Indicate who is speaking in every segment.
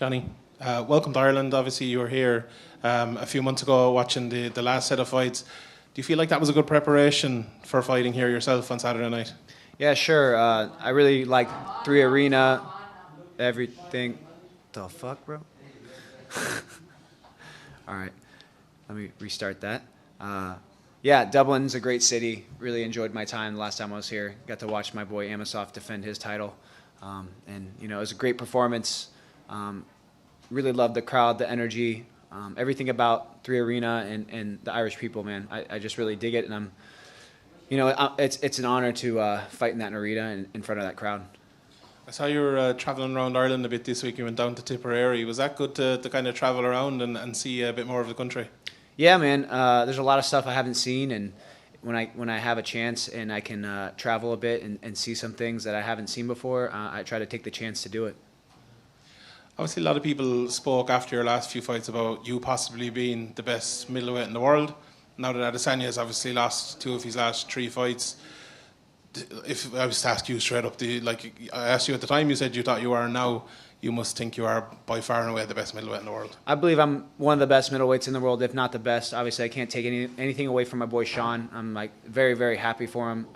Speaker 1: Johnny. Welcome to Ireland. Obviously, you were here a few months ago watching the last set of fights. Do you feel like that was a good preparation for fighting here yourself on Saturday night?
Speaker 2: Yeah, sure. I really like 3 Arena, everything. The fuck, bro? All right, let me restart that. Yeah, Dublin's a great city. Really enjoyed my time the last time I was here. Got to watch my boy Amosov defend his title. And, you know, it was a great performance. Really loved the crowd, the energy, everything about 3 Arena and the Irish people, man. I just really dig it, and I'm, you know, it's an honor to fight in that arena in front of that crowd.
Speaker 1: I saw you were travelling around Ireland a bit this week. You went down to Tipperary. Was that good to kind of travel around and see a bit more of the country?
Speaker 2: Yeah, man. There's a lot of stuff I haven't seen, and when I have a chance and I can travel a bit and see some things that I haven't seen before, I try to take the chance to do it.
Speaker 1: Obviously, a lot of people spoke after your last few fights about you possibly being the best middleweight in the world. Now that Adesanya has obviously lost 2 of his last 3 fights, if I was to ask you straight up, I asked you at the time, you said you thought you are. Now you must think you are by far and away the best middleweight in the world.
Speaker 2: I believe I'm one of the best middleweights in the world, if not the best. Obviously, I can't take anything away from my boy Sean. I'm like very, very happy for him.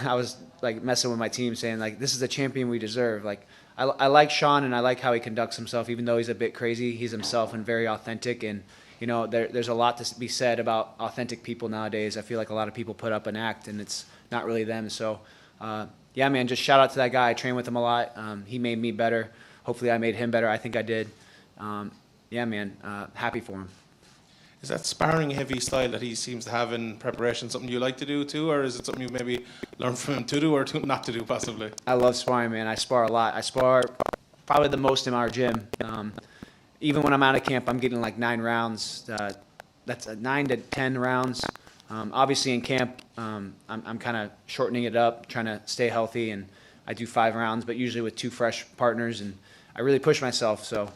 Speaker 2: I was like messing with my team, saying like, this is the champion we deserve. Like, I like Sean, and I like how he conducts himself. Even though he's a bit crazy, he's himself and very authentic. And you know, there's a lot to be said about authentic people nowadays. I feel like a lot of people put up an act, and it's not really them. So, yeah, man, just shout out to that guy. I train with him a lot. He made me better. Hopefully I made him better. I think I did. Yeah, man, happy for him.
Speaker 1: Is that sparring heavy style that he seems to have in preparation something you like to do too, or is it something you maybe learned from him to do or not to do possibly?
Speaker 2: I love sparring, man. I spar a lot. I spar probably the most in our gym. Even when I'm out of camp, I'm getting like 9 rounds. That's 9 to 10 rounds. Obviously in camp, I'm kind of shortening it up, trying to stay healthy, and I do 5 rounds, but usually with 2 fresh partners, and I really push myself. So,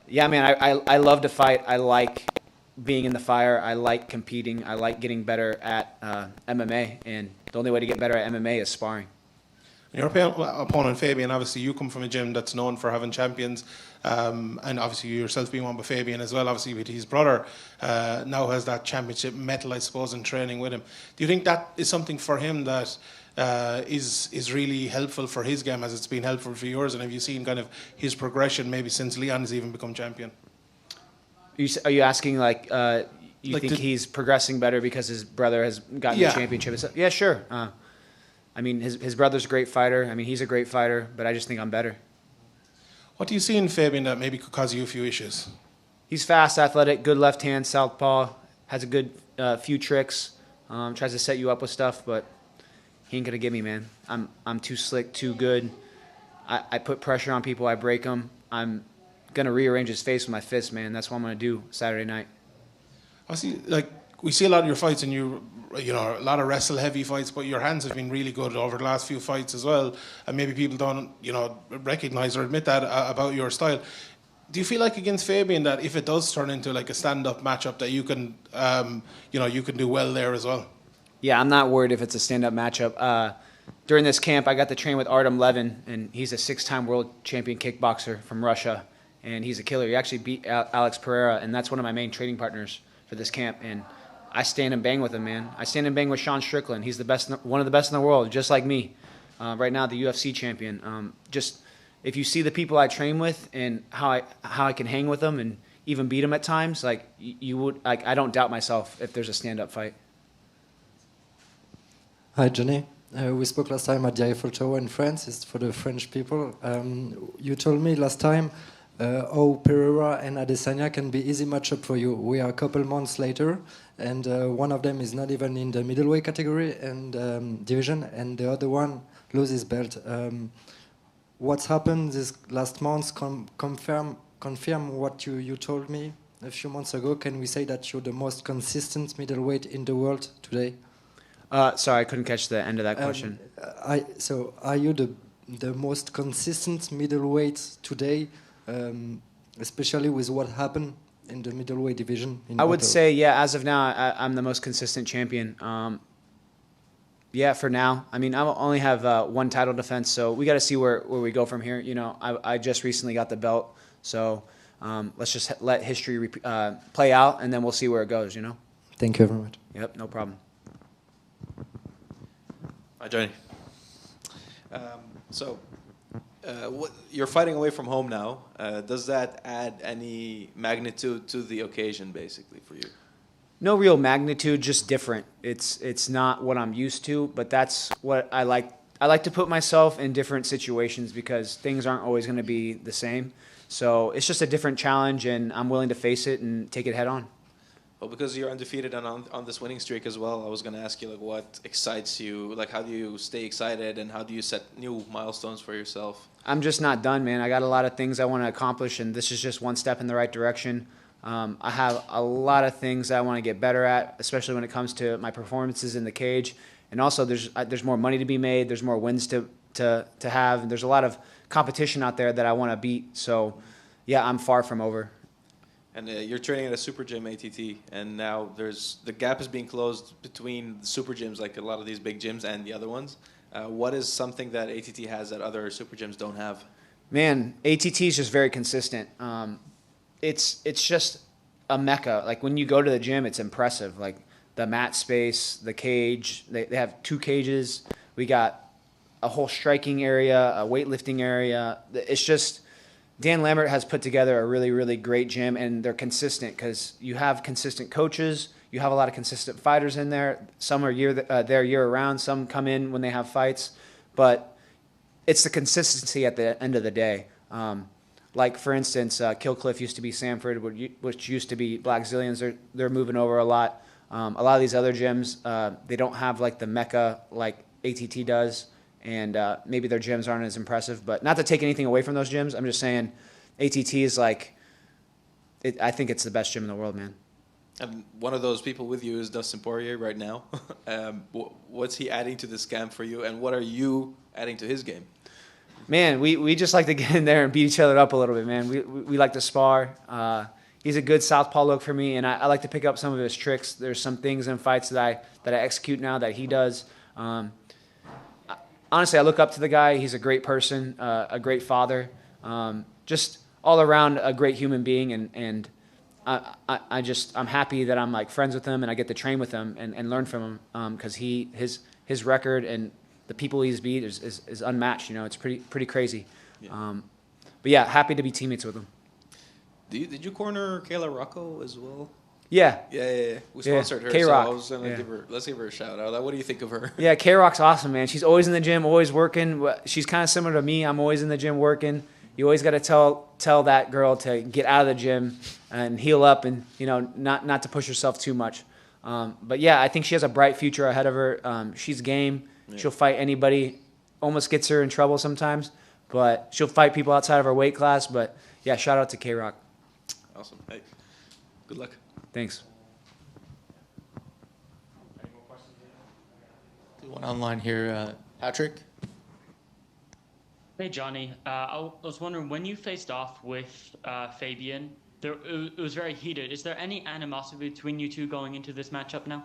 Speaker 2: yeah, man, I love to fight. I like being in the fire. I like competing. I like getting better at MMA, and the only way to get better at MMA is sparring.
Speaker 1: Your opponent, Fabian, obviously you come from a gym that's known for having champions, and obviously you yourself being one, but Fabian as well, obviously with his brother, now has that championship medal, I suppose, in training with him. Do you think that is something for him that is really helpful for his game as it's been helpful for yours? And have you seen kind of his progression maybe since Leon has even become champion?
Speaker 2: Are you asking like you think he's progressing better because his brother has gotten the championship? Yeah, sure. I mean, his brother's a great fighter. I mean, he's a great fighter, but I just think I'm better.
Speaker 1: What do you see in Fabian that maybe could cause you a few issues?
Speaker 2: He's fast, athletic, good left hand, southpaw, has a good few tricks, tries to set you up with stuff, but he ain't gonna get me, man. I'm too slick, too good. I put pressure on people, I break them. I'm gonna rearrange his face with my fist, man. That's what I'm gonna do Saturday night.
Speaker 1: I see, like, we see a lot of your fights, and you know, a lot of wrestle heavy fights, but your hands have been really good over the last few fights as well. And maybe people don't, you know, recognize or admit that about your style. Do you feel like against Fabian that if it does turn into like a stand-up matchup that you can, you know, you can do well there as well?
Speaker 2: Yeah, I'm not worried if it's a stand-up matchup. During this camp, I got to train with Artem Levin, and he's a 6-time world champion kickboxer from Russia, and he's a killer. He actually beat Alex Pereira, and that's one of my main training partners for this camp. And I stand and bang with him, man. I stand and bang with Sean Strickland. He's the best, one of the best in the world, just like me. Right now, the UFC champion. Just if you see the people I train with and how I can hang with them and even beat them at times, like you would, like I don't doubt myself if there's a stand-up fight.
Speaker 3: Hi, Johnny. We spoke last time at the Eiffel Tower in France. It's for the French people. You told me last time how Pereira and Adesanya can be easy matchup for you. We are a couple months later, and one of them is not even in the middleweight category and division, and the other one loses belt. What's happened this last month confirm what you told me a few months ago? Can we say that you're the most consistent middleweight in the world today?
Speaker 2: Sorry, I couldn't catch the end of that question.
Speaker 3: So are you the most consistent middleweight today, especially with what happened in the middleweight division?
Speaker 2: I would say, yeah, as of now, I'm the most consistent champion. Yeah, for now. I mean, I only have one title defense, so we got to see where we go from here. You know, I just recently got the belt, so let's just let history play out, and then we'll see where it goes, you know?
Speaker 3: Thank you very much.
Speaker 2: Yep, no problem.
Speaker 4: Hi, Johnny. You're fighting away from home now. Does that add any magnitude to the occasion, basically, for you?
Speaker 2: No real magnitude, just different. It's not what I'm used to, but that's what I like. I like to put myself in different situations because things aren't always going to be the same. So it's just a different challenge, and I'm willing to face it and take it head on.
Speaker 4: Well, because you're undefeated and on this winning streak as well, I was going to ask you, like, what excites you? Like, how do you stay excited, and how do you set new milestones for yourself?
Speaker 2: I'm just not done, man. I got a lot of things I want to accomplish, and this is just one step in the right direction. I have a lot of things I want to get better at, especially when it comes to my performances in the cage. And also, there's more money to be made. There's more wins to have. And there's a lot of competition out there that I want to beat. So, yeah, I'm far from over.
Speaker 4: And you're training at a super gym, ATT, and now the gap is being closed between the super gyms, like a lot of these big gyms, and the other ones. What is something that ATT has that other super gyms don't have?
Speaker 2: Man, ATT is just very consistent. It's just a mecca. Like when you go to the gym, it's impressive. Like the mat space, the cage. They have 2 cages. We got a whole striking area, a weightlifting area. It's just Dan Lambert has put together a really, really great gym, and they're consistent because you have consistent coaches. You have a lot of consistent fighters in there. Some are there year-round. Some come in when they have fights. But it's the consistency at the end of the day. Like, for instance, Killcliff used to be Sanford, which used to be Black Zillions. They're moving over a lot. A lot of these other gyms, they don't have, like, the mecca like ATT does, and maybe their gyms aren't as impressive. But not to take anything away from those gyms. I'm just saying ATT is, like, I think it's the best gym in the world, man.
Speaker 4: And one of those people with you is Dustin Poirier right now. What's he adding to this camp for you, and what are you adding to his game?
Speaker 2: Man, we just like to get in there and beat each other up a little bit, man. We like to spar. He's a good southpaw look for me, and I like to pick up some of his tricks. There's some things in fights that I execute now that he does. Honestly, I look up to the guy. He's a great person, a great father, just all around a great human being, and I'm happy that I'm like friends with him and I get to train with him and learn from him because his record and the people he's beat is unmatched. You know, it's pretty crazy. Yeah. But yeah, happy to be teammates with him.
Speaker 4: Did you corner Kayla Rocco as well?
Speaker 2: Yeah.
Speaker 4: Yeah. We sponsored her,
Speaker 2: K-Rock.
Speaker 4: so I was gonna let's give her a shout out. What do you think of her?
Speaker 2: Yeah, K-Rock's awesome, man. She's always in the gym, always working. She's kind of similar to me. I'm always in the gym working. You always got to tell that girl to get out of the gym and heal up, and not to push herself too much. But yeah, I think she has a bright future ahead of her. She's game. Yeah. She'll fight anybody. Almost gets her in trouble sometimes, but she'll fight people outside of her weight class. But yeah, shout out to K-Rock.
Speaker 4: Awesome. Hey, good luck.
Speaker 2: Thanks.
Speaker 5: Any more questions? One online here, Patrick.
Speaker 6: Hey, Johnny. I was wondering, when you faced off with Fabian, it was very heated. Is there any animosity between you two going into this matchup now?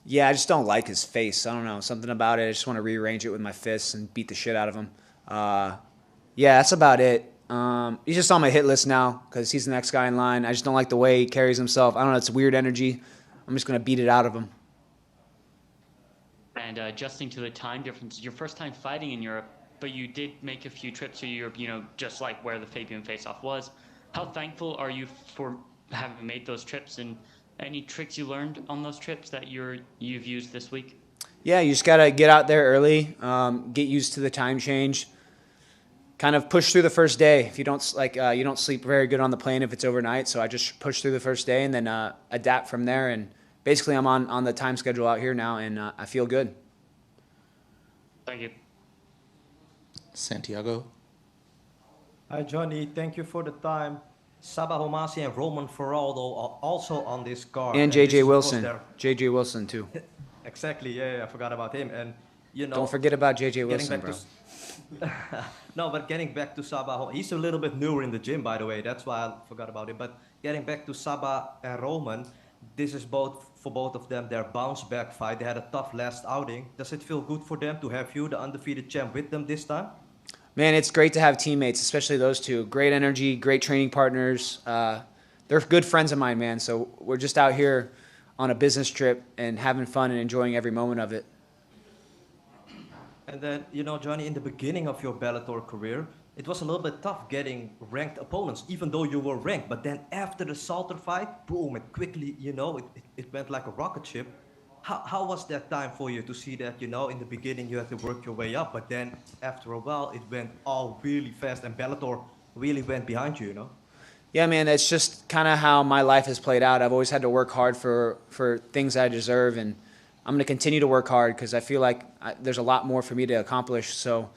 Speaker 2: Yeah, I just don't like his face. I don't know, something about it. I just want to rearrange it with my fists and beat the shit out of him. Yeah, that's about it. He's just on my hit list now because he's the next guy in line. I just don't like the way he carries himself. I don't know, it's weird energy. I'm just going to beat it out of him.
Speaker 6: And adjusting to the time difference, your first time fighting in Europe, but you did make a few trips to Europe, just like where the Fabian face-off was. How thankful are you for having made those trips, and any tricks you learned on those trips that you've used this week?
Speaker 2: Yeah, you just got to get out there early, get used to the time change, kind of push through the first day. If you don't you don't sleep very good on the plane if it's overnight, so I just push through the first day and then adapt from there. And basically I'm on the time schedule out here now, and I feel good.
Speaker 6: Thank you.
Speaker 5: Santiago.
Speaker 7: Hi, Johnny. Thank you for the time. Sabah Homasi and Roman Feraldo are also on this card.
Speaker 2: And J.J. Wilson. J.J. Wilson, too.
Speaker 7: Exactly. Yeah, I forgot about him. And,
Speaker 2: don't forget about J.J. Wilson, bro.
Speaker 7: No, but getting back to Sabah, he's a little bit newer in the gym, by the way. That's why I forgot about him. But getting back to Sabah and Roman, this is both for both of them their bounce back fight. They had a tough last outing. Does it feel good for them to have you, the undefeated champ, with them this time?
Speaker 2: Man, it's great to have teammates, especially those two. Great energy, great training partners. They're good friends of mine, man. So we're just out here on a business trip and having fun and enjoying every moment of it.
Speaker 7: And then, you know, Johnny, in the beginning of your Bellator career, it was a little bit tough getting ranked opponents, even though you were ranked. But then after the Salter fight, boom, it quickly, you know, it went like a rocket ship. How was that time for you to see that, you know, in the beginning you had to work your way up, but then after a while it went all really fast and Bellator really went behind you, you know?
Speaker 2: Yeah, man, it's just kind of how my life has played out. I've always had to work hard for things I deserve, and I'm going to continue to work hard because I feel like there's a lot more for me to accomplish. So,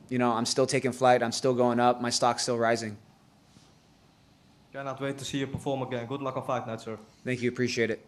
Speaker 2: you know, I'm still taking flight. I'm still going up. My stock's still rising.
Speaker 7: Cannot wait to see you perform again. Good luck on fight night, sir.
Speaker 2: Thank you. Appreciate it.